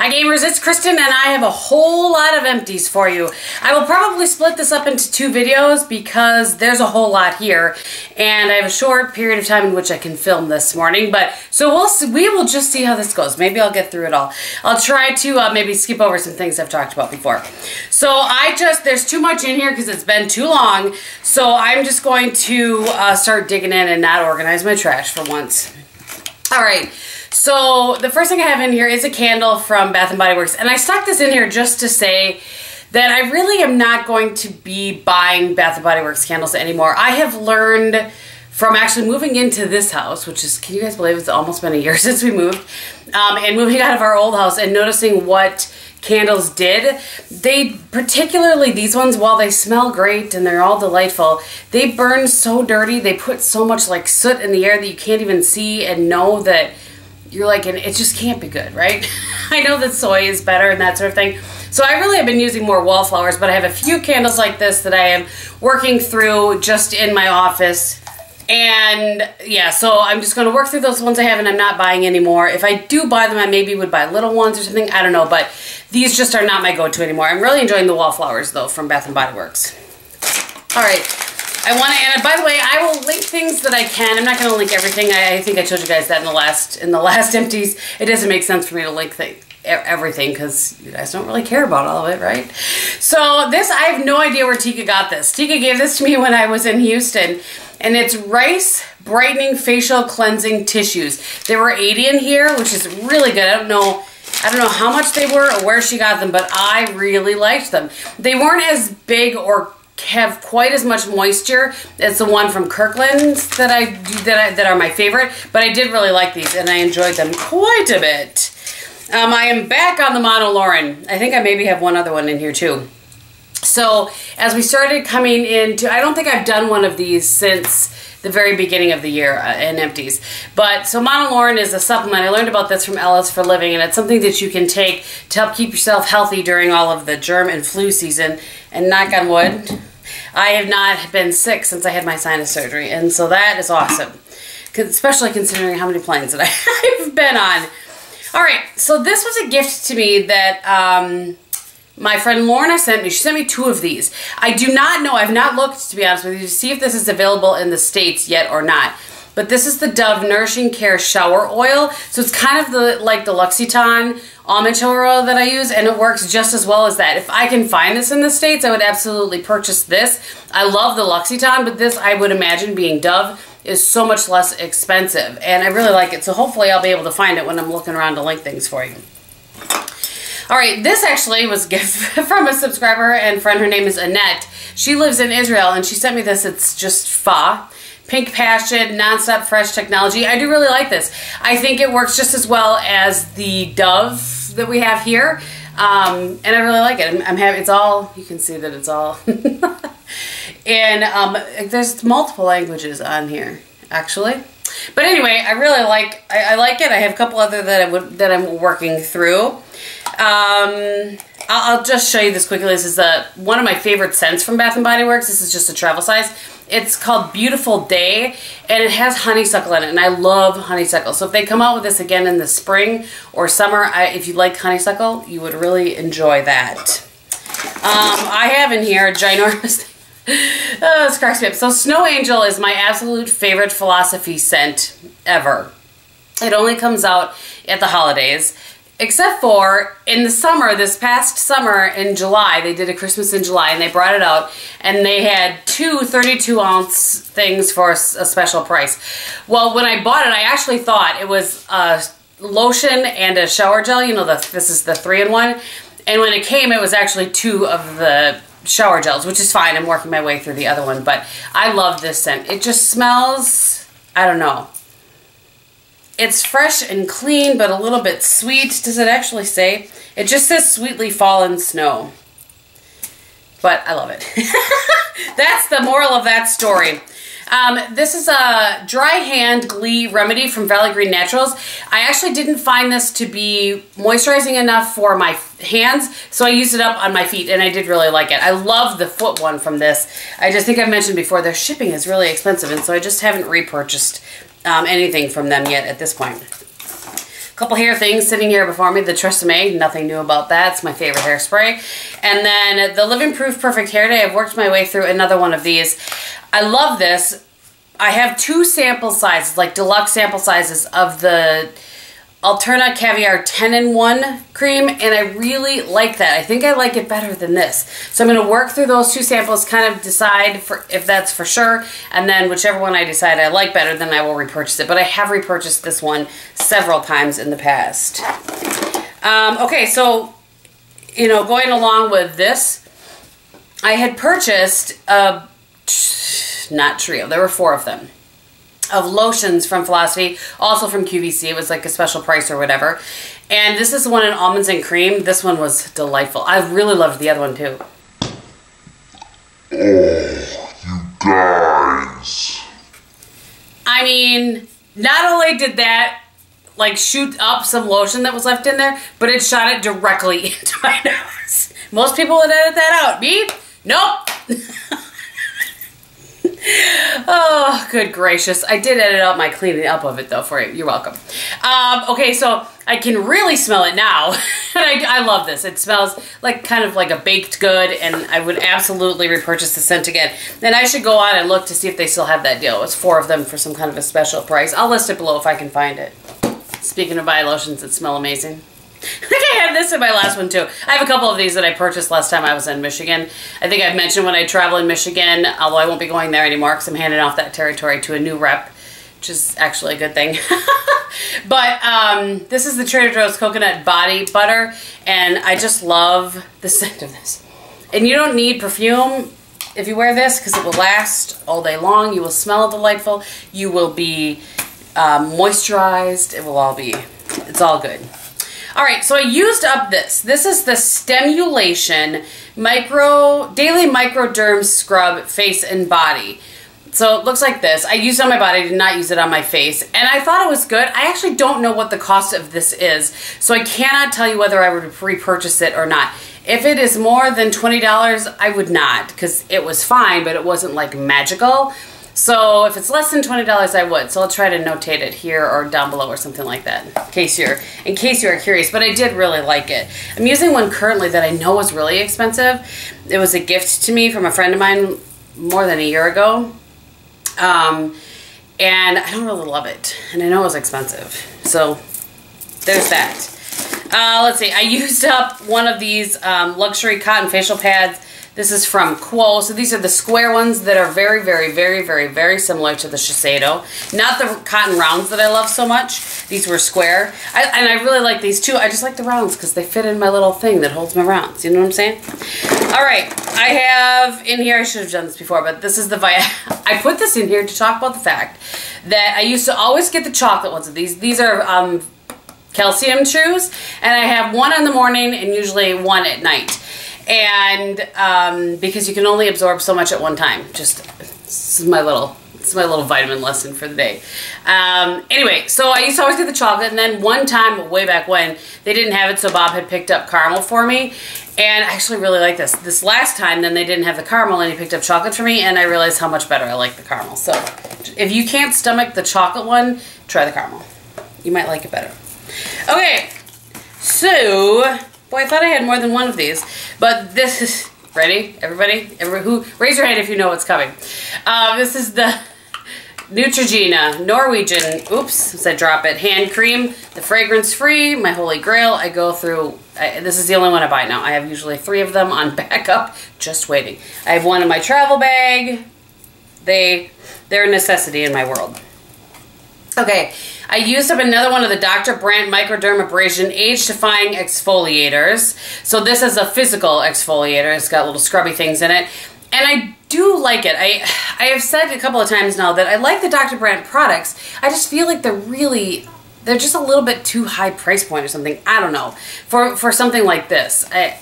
Hi gamers, it's Kristin and I have a whole lot of empties for you. I will probably split this up into 2 videos because there's a whole lot here and I have a short period of time in which I can film this morning, but so we will just see how this goes. Maybe I'll get through it all. I'll try to maybe skip over some things I've talked about before. So there's too much in here because it's been too long, so I'm just going to start digging in and not organize my trash for once. All right. So the first thing I have in here is a candle from Bath & Body Works, and I stuck this in here just to say that I really am not going to be buying Bath & Body Works candles anymore. I have learned from actually moving into this house, which is, can you guys believe it's almost been a year since we moved, and moving out of our old house and noticing what candles did. Particularly these ones, while they smell great and they're all delightful, they burn so dirty. They put so much like soot in the air that you can't even see and know that you're like, and it just can't be good, right? I know that soy is better and that sort of thing. So I really have been using more wallflowers, but I have a few candles like this that I am working through just in my office. And yeah, so I'm just going to work through those ones I have and I'm not buying anymore. If I do buy them, I maybe would buy little ones or something. I don't know, but these just are not my go-to anymore. I'm really enjoying the wallflowers though from Bath & Body Works. All right. And by the way, I will link things that I can. I'm not going to link everything. I think I told you guys that in the last empties. It doesn't make sense for me to link everything because you guys don't really care about all of it, right? So this, I have no idea where Tika got this. Tika gave this to me when I was in Houston, and it's Rice Brightening Facial Cleansing Tissues. There were 80 in here, which is really good. I don't know how much they were or where she got them, but I really liked them. They weren't as big or have quite as much moisture as the one from Kirkland's that are my favorite, but I did really like these and I enjoyed them quite a bit. I am back on the Mono Lauren. I think I maybe have one other one in here too. So as we started coming into, I don't think I've done one of these since the very beginning of the year in empties. But so Mono Lauren is a supplement. I learned about this from Ellis for Living, and it's something that you can take to help keep yourself healthy during all of the germ and flu season. And knock on wood, I have not been sick since I had my sinus surgery, and so that is awesome, especially considering how many planes that I've been on. All right, so this was a gift to me that my friend Lorna sent me. She sent me 2 of these. I do not know, I've not looked, to be honest with you, to see if this is available in the States yet or not. But this is the Dove Nourishing Care Shower Oil. So it's kind of like the L'Occitane almond shower oil that I use, and it works just as well as that. If I can find this in the States, I would absolutely purchase this. I love the L'Occitane, but this, I would imagine, being Dove, is so much less expensive. And I really like it, so hopefully I'll be able to find it when I'm looking around to link things for you. All right, this actually was a gift from a subscriber and friend. Her name is Annette. She lives in Israel, and she sent me this. It's just Fa. Pink Passion, Non-Stop Fresh Technology. I do really like this. I think it works just as well as the Dove that we have here. And I really like it. I'm happy. It's all, you can see that it's all. And there's multiple languages on here, actually. But anyway, I really like, I like it. I have a couple other that I'm working through. I'll just show you this quickly. This is one of my favorite scents from Bath & Body Works. This is just a travel size. It's called Beautiful Day, and it has honeysuckle in it, and I love honeysuckle. So if they come out with this again in the spring or summer, if you like honeysuckle, you would really enjoy that. I have in here a ginormous thing. Oh, this cracks me up. So Snow Angel is my absolute favorite Philosophy scent ever. It only comes out at the holidays. Except for in the summer, this past summer in July, they did a Christmas in July and they brought it out and they had 2 32-ounce things for a special price. Well, when I bought it, I actually thought it was a lotion and a shower gel. You know, this is the 3-in-1. And when it came, it was actually 2 of the shower gels, which is fine. I'm working my way through the other one, but I love this scent. It just smells, I don't know. It's fresh and clean, but a little bit sweet. Does it actually say? It just says sweetly fallen snow. But I love it. That's the moral of that story. This is a dry hand glee remedy from Valley Green Naturals. I actually didn't find this to be moisturizing enough for my hands, so I used it up on my feet, and I did really like it. I love the foot one from this. I just think I've mentioned before, their shipping is really expensive, and so I just haven't repurchased anything from them yet at this point. couple hair things sitting here before me. The Tresemme, nothing new about that. It's my favorite hairspray. And then the Living Proof Perfect Hair Day. I've worked my way through another one of these. I love this. I have 2 sample sizes, like deluxe sample sizes of the Alterna Caviar 10-in-1 cream, and I really like that. I think I like it better than this. So I'm going to work through those 2 samples, kind of decide if that's for sure, and then whichever one I decide I like better, then I will repurchase it. But I have repurchased this one several times in the past. Okay, so, you know, going along with this, I had purchased a, not trio, there were 4 of them, of lotions from Philosophy, also from QVC. It was like a special price or whatever. And this is the one in Almonds and Cream. This one was delightful. I really loved the other one too. Oh, you guys. I mean, not only did that like shoot up some lotion that was left in there, but it shot it directly into my nose. Most people would edit that out. Me? Nope. Oh, good gracious. I did edit out my cleaning up of it, though, for you. You're welcome. Okay, so I can really smell it now. And I love this. It smells like kind of like a baked good, and I would absolutely repurchase the scent again. Then I should go on and look to see if they still have that deal. It was 4 of them for some kind of a special price. I'll list it below if I can find it. Speaking of body lotions that smell amazing. I think I had this in my last one too. I have a couple of these that I purchased last time I was in Michigan. I think I've mentioned when I travel in Michigan, although I won't be going there anymore because I'm handing off that territory to a new rep, which is actually a good thing. But this is the Trader Joe's Coconut Body Butter, and I just love the scent of this. And you don't need perfume if you wear this because it will last all day long. You will smell delightful. You will be moisturized. It will all be, it's all good. All right, so I used up this. This is the Stemulation Daily Microderm Scrub Face and Body. So it looks like this. I used it on my body, I did not use it on my face, and I thought it was good. I actually don't know what the cost of this is, so I cannot tell you whether I would repurchase it or not. If it is more than $20, I would not, because it was fine, but it wasn't like magical. So if it's less than $20, I would. So I'll try to notate it here or down below or something like that, in case you are curious. But I did really like it. I'm using one currently that I know is really expensive. It was a gift to me from a friend of mine more than a year ago. And I don't really love it. And I know it was expensive. So there's that. Let's see. I used up one of these luxury cotton facial pads. This is from Quo. So these are the square ones that are very, very, very, very, very similar to the Shiseido. Not the cotton rounds that I love so much. These were square. And I really like these too. I just like the rounds because they fit in my little thing that holds my rounds. You know what I'm saying? All right. I have in here, I should have done this before, but this is the I put this in here to talk about the fact that I used to always get the chocolate ones of these. These are calcium chews. And I have one in the morning and usually one at night. And because you can only absorb so much at one time. Just, this is my little vitamin lesson for the day. Anyway, so I used to always get the chocolate, and then one time, way back when, they didn't have it, so Bob had picked up caramel for me, and I actually really like this. This last time, then they didn't have the caramel, and he picked up chocolate for me, and I realized how much better I like the caramel. So, if you can't stomach the chocolate one, try the caramel. You might like it better. Okay, so... Boy, I thought I had more than one of these, but this is, ready, everybody? Raise your hand if you know what's coming. This is the Neutrogena Norwegian, oops, as I drop it, hand cream, the fragrance free, my holy grail. I go through, this is the only one I buy now. I have usually 3 of them on backup, just waiting. I have one in my travel bag. They're a necessity in my world. Okay, I used up another one of the Dr. Brandt Microdermabrasion Age-Defying Exfoliators. So this is a physical exfoliator. It's got little scrubby things in it. And I do like it. I have said a couple of times now that I like the Dr. Brandt products. I just feel like they're just a little bit too high price point or something. I don't know. For something like this. I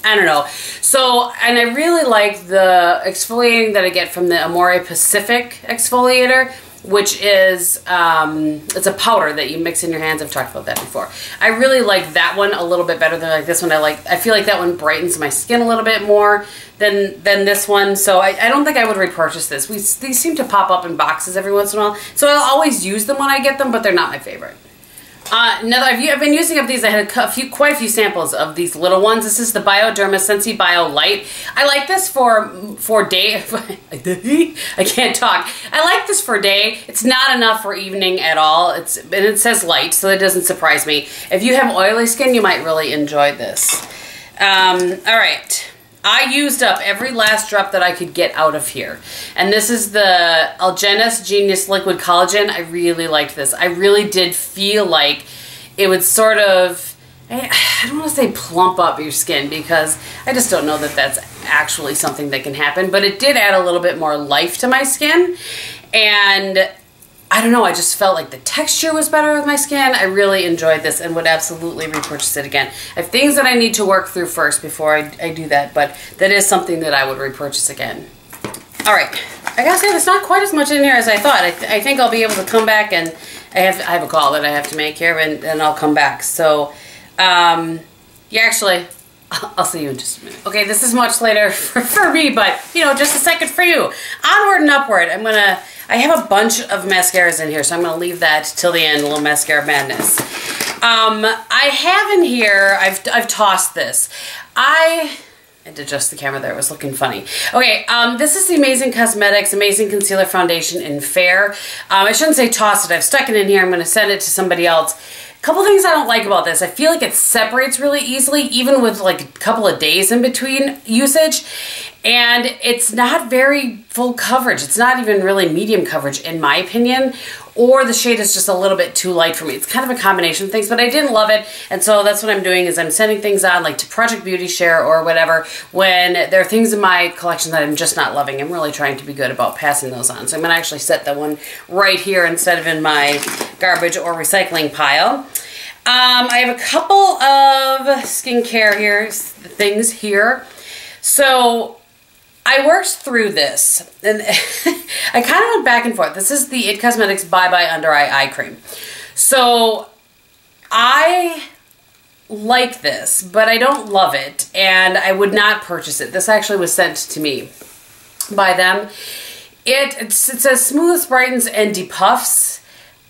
don't know. So, and I really like the exfoliating that I get from the Amore Pacific exfoliator, which is, it's a powder that you mix in your hands. I've talked about that before. I really like that one a little bit better than like this one. I feel like that one brightens my skin a little bit more than this one. So I don't think I would repurchase this. These seem to pop up in boxes every once in a while. So I'll always use them when I get them, but they're not my favorite. I've been using up these. I had quite a few samples of these little ones. This is the Bioderma Sensi Bio Light. I like this for day. I can't talk. I like this for day. It's not enough for evening at all. And it says light, so it doesn't surprise me. If you have oily skin, you might really enjoy this. All right. I used up every last drop that I could get out of here. And this is the Algenist Genius Liquid Collagen. I really liked this. I really did feel like it would sort of, I don't want to say plump up your skin, because I just don't know that that's actually something that can happen. But it did add a little bit more life to my skin. And I don't know, I just felt like the texture was better with my skin. I really enjoyed this and would absolutely repurchase it again. I have things that I need to work through first before I do that, but that is something that I would repurchase again. All right, I gotta say there's not quite as much in here as I thought. I think I'll be able to come back, and I have a call that I have to make here, and I'll come back. So, yeah, actually, I'll see you in just a minute. Okay, this is much later for me, but, you know, just a second for you. Onward and upward. I have a bunch of mascaras in here, so I'm going to leave that till the end, a little mascara madness. I have in here, I've tossed this. I had to adjust the camera there, it was looking funny. Okay, this is the Amazing Cosmetics Amazing Concealer Foundation in Fair. I shouldn't say toss it, I've stuck it in here, I'm going to send it to somebody else. Couple things I don't like about this. I feel like it separates really easily, even with like a couple of days in between usage. And it's not very full coverage. It's not even really medium coverage in my opinion. Or the shade is just a little bit too light for me. It's kind of a combination of things, but I didn't love it. And so that's what I'm doing, is I'm sending things on like to Project Beauty Share or whatever when there are things in my collection that I'm just not loving. I'm really trying to be good about passing those on. So I'm gonna actually set that one right here instead of in my garbage or recycling pile. I have a couple of skincare things here. So I worked through this, and I kind of went back and forth. This is the IT Cosmetics Bye Bye Under Eye Cream. So I like this, but I don't love it, and I would not purchase it. This actually was sent to me by them. It says smooths, brightens, and depuffs.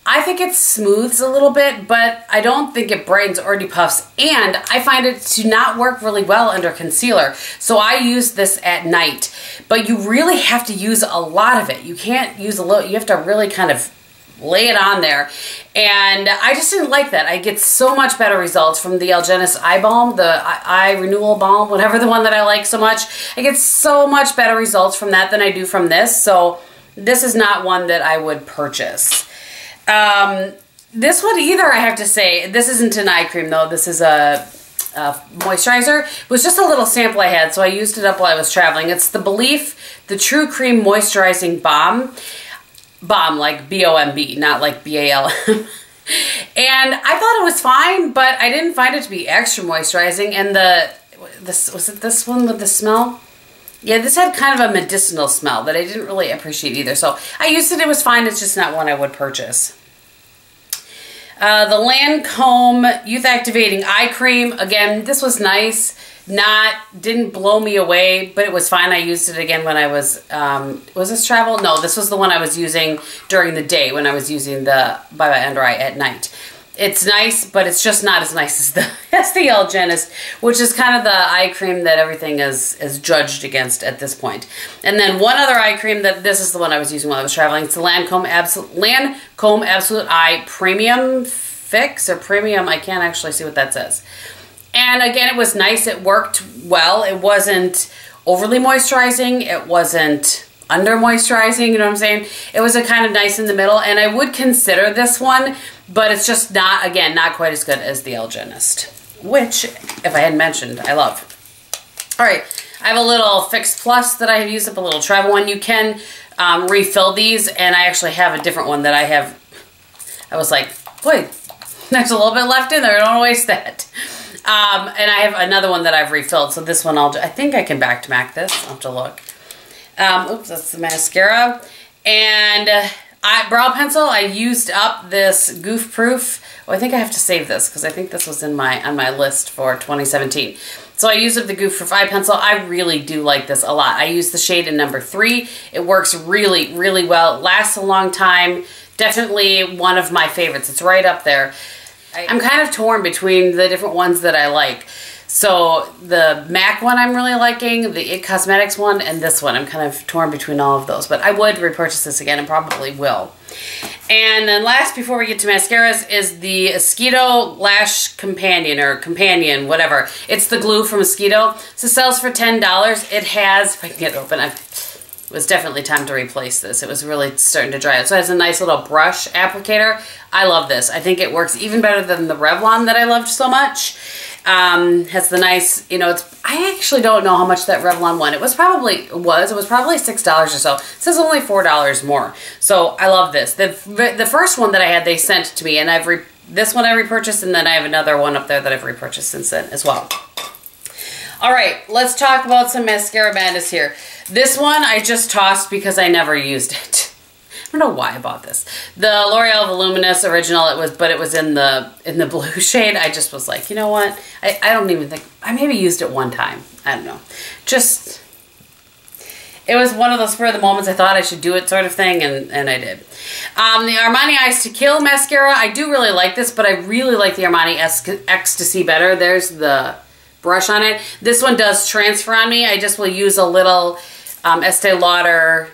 I think it smooths a little bit, but I don't think it brightens or depuffs, and I find it to not work really well under concealer. So I use this at night, but you really have to use a lot of it. You can't use a little, you have to really kind of lay it on there. And I just didn't like that. I get so much better results from the Algenist Eye Balm, the Eye Renewal Balm, whatever, the one that I like so much. I get so much better results from that than I do from this. So this is not one that I would purchase. This one either, I have to say, this isn't an eye cream though, this is a moisturizer. It was just a little sample I had, so I used it up while I was traveling. It's the Belief, the True Cream Moisturizing Balm. Balm, like B-O-M-B, not like B-A-L-M. And I thought it was fine, but I didn't find it to be extra moisturizing. And was it this one with the smell? Yeah, this had kind of a medicinal smell that I didn't really appreciate either. So I used it, it was fine, it's just not one I would purchase. The Lancome Youth Activating Eye Cream, again, this was nice. Didn't blow me away, but it was fine. I used it again when I was this travel? No, this was the one I was using during the day when I was using the Bye Bye Under Eye at night. It's nice, but it's just not as nice as the Algenist, which is kind of the eye cream that everything is judged against at this point. And then one other eye cream, this is the one I was using while I was traveling. It's the Lancome Absolute Eye Premium Fix, or Premium, I can't actually see what that says. And again, it was nice, it worked well. It wasn't overly moisturizing, it wasn't under moisturizing, you know what I'm saying? It was a kind of nice in the middle, and I would consider this one, but it's just not, again, not quite as good as the Algenist, which, if I hadn't mentioned, I love. All right, I have a little Fix Plus that I have used up, a little travel one. You can refill these, and I actually have a different one that I have. I was like, boy, there's a little bit left in there, don't waste that. And I have another one that I've refilled, so this one I think I can back-to-back this. I'll have to look. Oops, that's the mascara. And brow pencil, I used up this Goof Proof. Oh, I think I have to save this because I think this was on my list for 2017. So I used up the Goof Proof eye pencil. I really do like this a lot. I use the shade in number 3. It works really, really well. It lasts a long time. Definitely one of my favorites. It's right up there. I'm kind of torn between the different ones that I like. So the MAC one I'm really liking, the IT Cosmetics one, and this one. I'm kind of torn between all of those. But I would repurchase this again and probably will. And then last, before we get to mascaras, is the Mosquito Lash Companion, or Companion, whatever. It's the glue from Mosquito. So it sells for $10. It has, if I can get it open, it was definitely time to replace this. It was really starting to dry out. So it has a nice little brush applicator. I love this. I think it works even better than the Revlon that I loved so much. Has the nice, you know, I actually don't know how much that Revlon one, it was probably $6 or so. It says only $4 more. So I love this. The first one that I had, they sent to me, and this one I repurchased, and then I have another one up there that I've repurchased since then as well. All right, let's talk about some mascara madness here. This one I just tossed because I never used it. I don't know why I bought this. The L'Oreal Voluminous Original, but it was in the blue shade. I just was like, you know what? I don't even think, I maybe used it one time. I don't know. Just, it was one of those spur of the moments I thought I should do it sort of thing, and I did. The Armani Eyes to Kill mascara, I do really like this, but I really like the Armani Ecstasy better. There's the brush on it. This one does transfer on me. I just will use a little Estee Lauder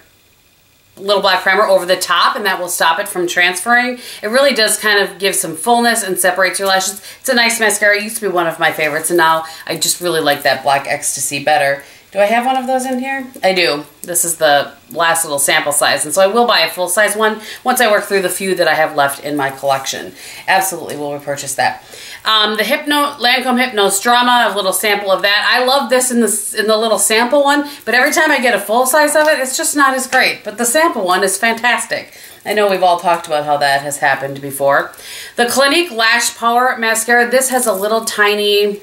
little black primer over the top, and that will stop it from transferring. It really does kind of give some fullness and separates your lashes. It's a nice mascara. It used to be one of my favorites, and now I just really like that Black Ecstasy better. Do I have one of those in here? I do. This is the last little sample size, and so I will buy a full-size one once I work through the few that I have left in my collection. Absolutely will repurchase that. The Lancome Hypnose Drama, a little sample of that. I love this in the little sample one, but every time I get a full size of it, it's just not as great. But the sample one is fantastic. I know we've all talked about how that has happened before. The Clinique Lash Power Mascara. This has a little tiny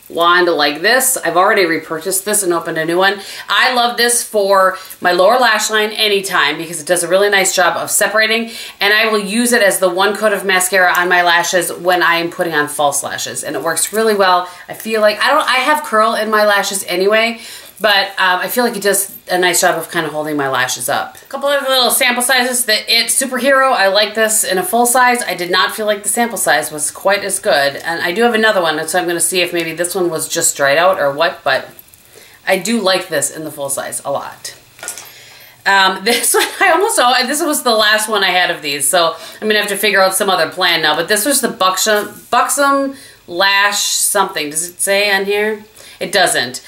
wand like this. I've already repurchased this and opened a new one. I love this for my lower lash line anytime because it does a really nice job of separating, and I will use it as the one coat of mascara on my lashes when I am putting on false lashes, and it works really well. I feel like I have curl in my lashes anyway, but I feel like it does a nice job of kind of holding my lashes up. A couple of little sample sizes. The IT Superhero, I like this in a full size. I did not feel like the sample size was quite as good. And I do have another one, so I'm going to see if maybe this one was just dried out or what, but I do like this in the full size a lot. This one, this was the last one I had of these, so I'm going to have to figure out some other plan now, but this was the Buxom Lash something. Does it say on here? It doesn't.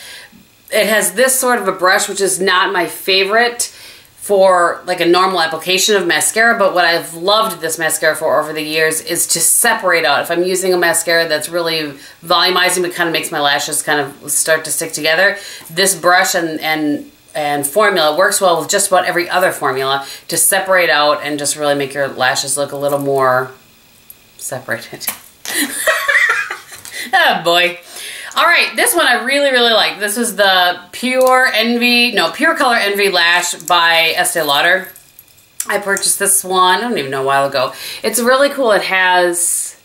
It has this sort of a brush, which is not my favorite for like a normal application of mascara, but what I've loved this mascara for over the years is to separate out. If I'm using a mascara that's really volumizing but kind of makes my lashes kind of start to stick together, this brush and formula works well with just about every other formula to separate out and just really make your lashes look a little more separated. Oh boy. All right, this one I really, really like. This is the Pure Color Envy Lash by Estee Lauder. I purchased this one, I don't even know, a while ago. It's really cool. It has,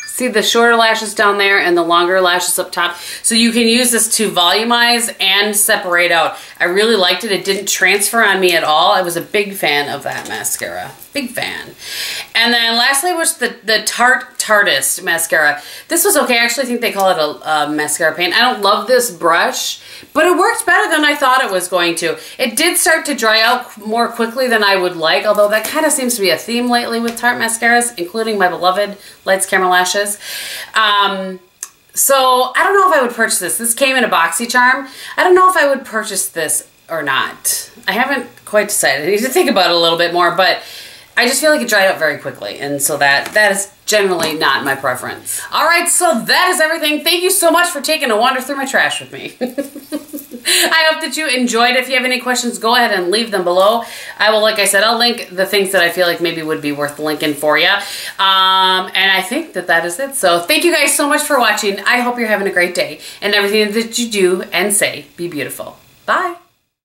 see the shorter lashes down there and the longer lashes up top. So you can use this to volumize and separate out. I really liked it. It didn't transfer on me at all. I was a big fan of that mascara. Big fan. And then lastly was the Tartist mascara. This was okay. I actually think they call it a mascara paint. I don't love this brush, but it worked better than I thought it was going to. It did start to dry out more quickly than I would like, although that kind of seems to be a theme lately with Tarte mascaras, including my beloved Lights Camera Lashes. So I don't know if I would purchase this. This came in a BoxyCharm. I don't know if I would purchase this or not. I haven't quite decided. I need to think about it a little bit more, but I just feel like it dried out very quickly, and so that is generally not my preference. All right, so that is everything. Thank you so much for taking a wander through my trash with me. I hope that you enjoyed. If you have any questions, go ahead and leave them below. I will, like I said, I'll link the things that I feel like maybe would be worth linking for you. And I think that is it. So thank you guys so much for watching. I hope you're having a great day, and everything that you do and say, be beautiful. Bye.